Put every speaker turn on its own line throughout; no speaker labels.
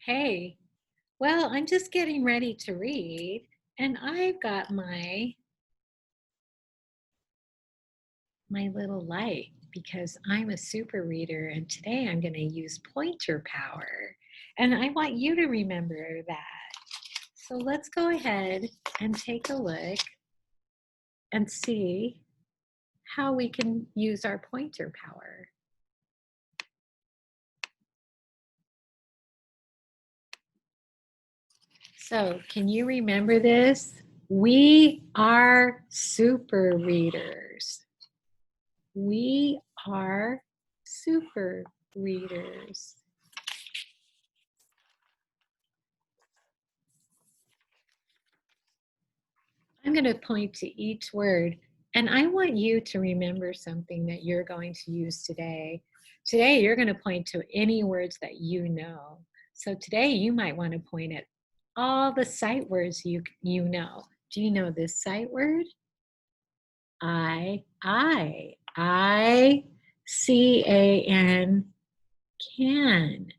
Hey, well, I'm just getting ready to read, and I've got my little light because I'm a super reader, and today I'm going to use pointer power. And I want you to remember that. So let's go ahead and take a look and see how we can use our pointer power. So, can you remember this? We are super readers. We are super readers. I'm going to point to each word, and I want you to remember something that you're going to use today. Today, you're going to point to any words that you know. So today, you might want to point at all the sight words you know. Do you know this sight word? I can, can.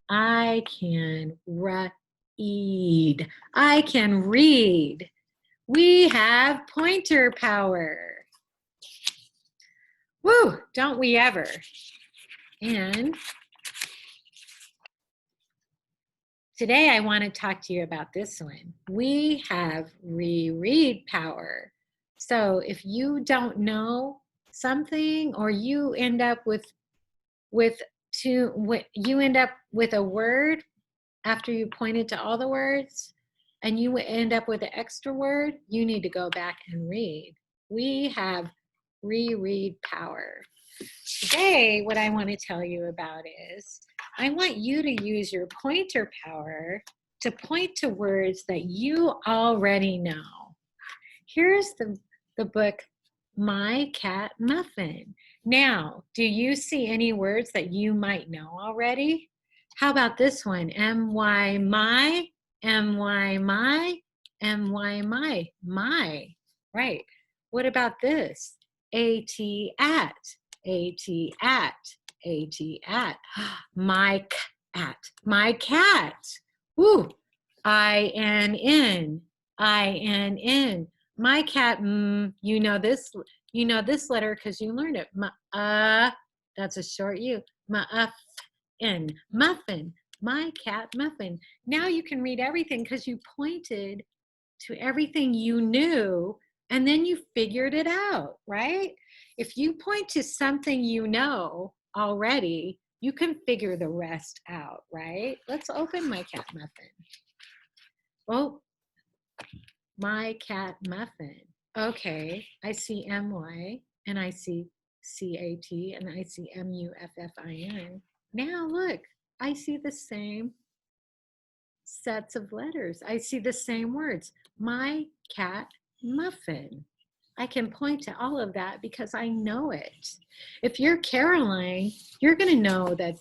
I can read. I can read. We have pointer power. Woo, don't we ever? And today I want to talk to you about this one. We have reread power. So if you don't know something or you end up with a word after you pointed to all the words and you end up with an extra word, you need to go back and read. We have reread power. Today, what I want to tell you about is I want you to use your pointer power to point to words that you already know. Here's the book, My Cat Muffin. Now, do you see any words that you might know already? How about this one? M-Y, my, M-Y, my, M-Y, my. Right. What about this? A-T, at, A-T, at, A-T, at. My cat, my cat. Ooh, I-N-N, I-N-N. My cat, you know this letter because you learned it. That's a short U. Muffin, muffin, my cat muffin. Now you can read everything because you pointed to everything you knew and then you figured it out, right? If you point to something you know already, you can figure the rest out, right? Let's open my cat muffin. Oh, my cat muffin. Okay, I see M-Y and I see C-A-T and I see M-U-F-F-I-N. Now look, I see the same sets of letters. I see the same words. My cat muffin. I can point to all of that because I know it. If you're Caroline, you're going to know that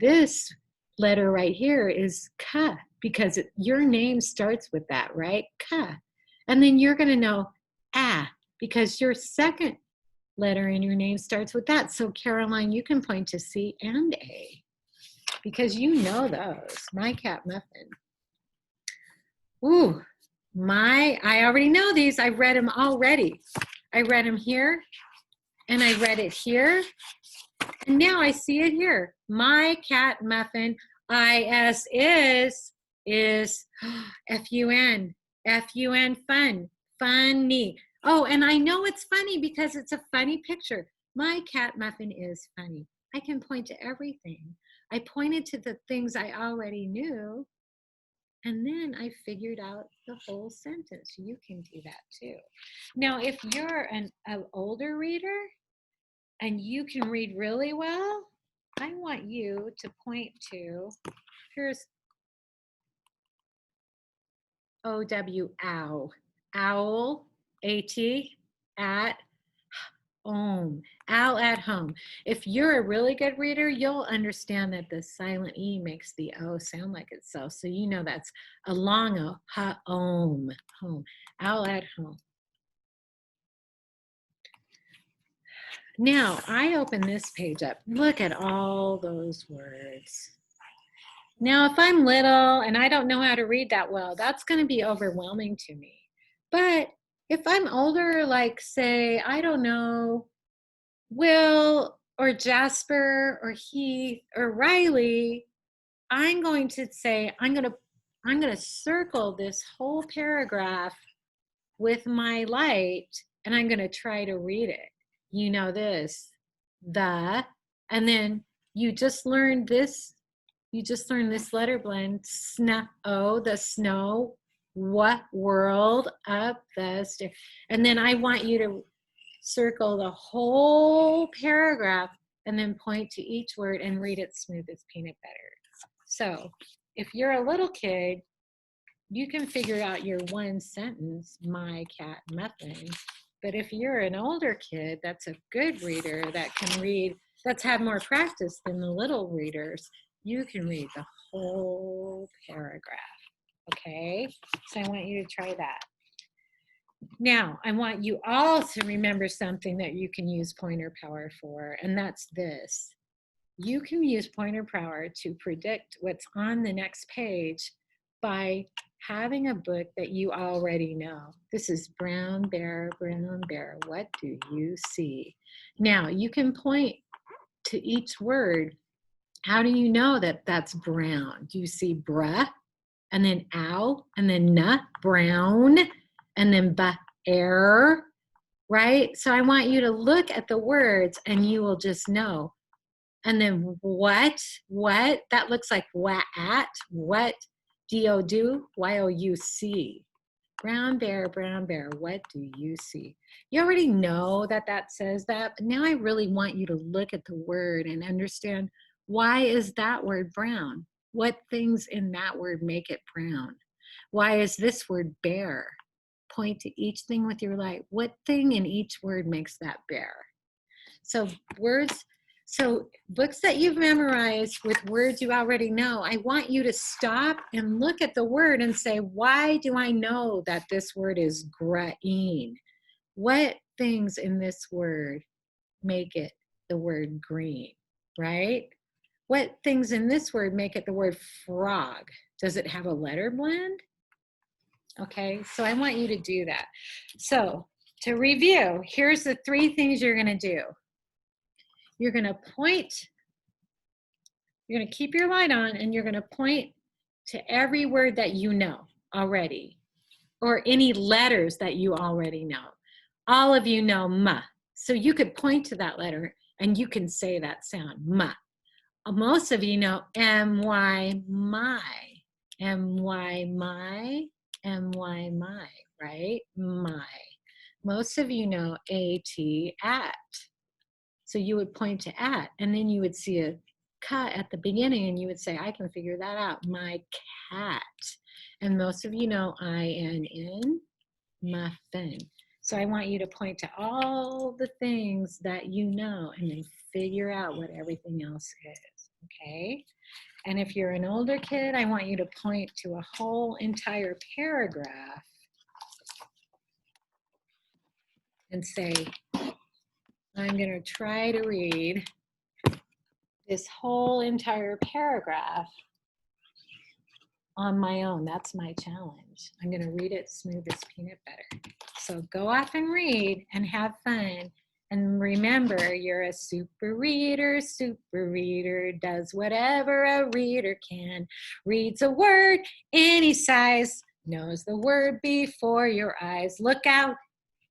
this letter right here is K because your name starts with that, right? K. And then you're going to know A because your second letter in your name starts with that. So Caroline, you can point to C and A because you know those. My cat muffin. Ooh, I already know these. I read them already. I read them here and I read it here. And now I see it here. My cat muffin, I-S is F-U-N, F-U-N, fun, funny. Oh, and I know it's funny because it's a funny picture. My cat muffin is funny. I can point to everything. I pointed to the things I already knew, and then I figured out the whole sentence. You can do that too. Now, if you're an older reader and you can read really well, I want you to point to, here's O-W, ow, owl, A-T, at, home, owl at home. If you're a really good reader, you'll understand that the silent E makes the O sound like itself. So you know that's a long O, home, home, owl at home. Now I open this page up. Look at all those words. Now, if I'm little and I don't know how to read that well, that's going to be overwhelming to me. But if I'm older, like say, I don't know, Will or Jasper or Heath or Riley, I'm going to say, I'm going to circle this whole paragraph with my light and I'm going to try to read it. You know this, the, and then you just learned this, you just learned this letter blend, snow, the snow, what world, up the stair. And then I want you to circle the whole paragraph and then point to each word and read it smooth as peanut butter. So if you're a little kid, you can figure out your one sentence, my cat muffin. But if you're an older kid that's a good reader that can read, that's had more practice than the little readers, you can read the whole paragraph. Okay, so I want you to try that. Now, I want you all to remember something that you can use pointer power for, and that's this. You can use pointer power to predict what's on the next page by having a book that you already know. This is Brown Bear, what do you see? Now, you can point to each word. How do you know that that's brown? Do you see bruh, and then ow, and then nut, brown, and then air, right? So I want you to look at the words and you will just know. And then what, that looks like what at, what, do, Y-O-U-C. Brown bear, what do you see? You already know that that says that, but now I really want you to look at the word and understand, why is that word brown? What things in that word make it brown? Why is this word bear? Point to each thing with your light. What thing in each word makes that bear? So words, so books that you've memorized with words you already know, I want you to stop and look at the word and say, why do I know that this word is green? What things in this word make it the word green, right? What things in this word make it the word frog? Does it have a letter blend? Okay, so I want you to do that. So to review, here's the 3 things you're going to do. You're going to point, you're going to keep your light on, and you're going to point to every word that you know already, or any letters that you already know. All of you know ma, so you could point to that letter and you can say that sound, ma. Most of you know my, my, right? My. Most of you know at. So you would point to at, and then you would see a cut at the beginning, and you would say, I can figure that out, my cat. And most of you know INN, muffin. So I want you to point to all the things that you know and then figure out what everything else is, okay? And if you're an older kid, I want you to point to a whole entire paragraph and say, I'm going to try to read this whole entire paragraph on my own. That's my challenge. I'm going to read it smooth as peanut butter. So go off and read and have fun. And remember, you're a super reader does whatever a reader can. Reads a word any size, knows the word before your eyes. Look out,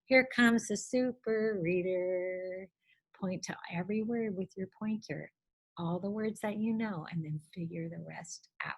here comes the super reader. Point to every word with your pointer, all the words that you know, and then figure the rest out.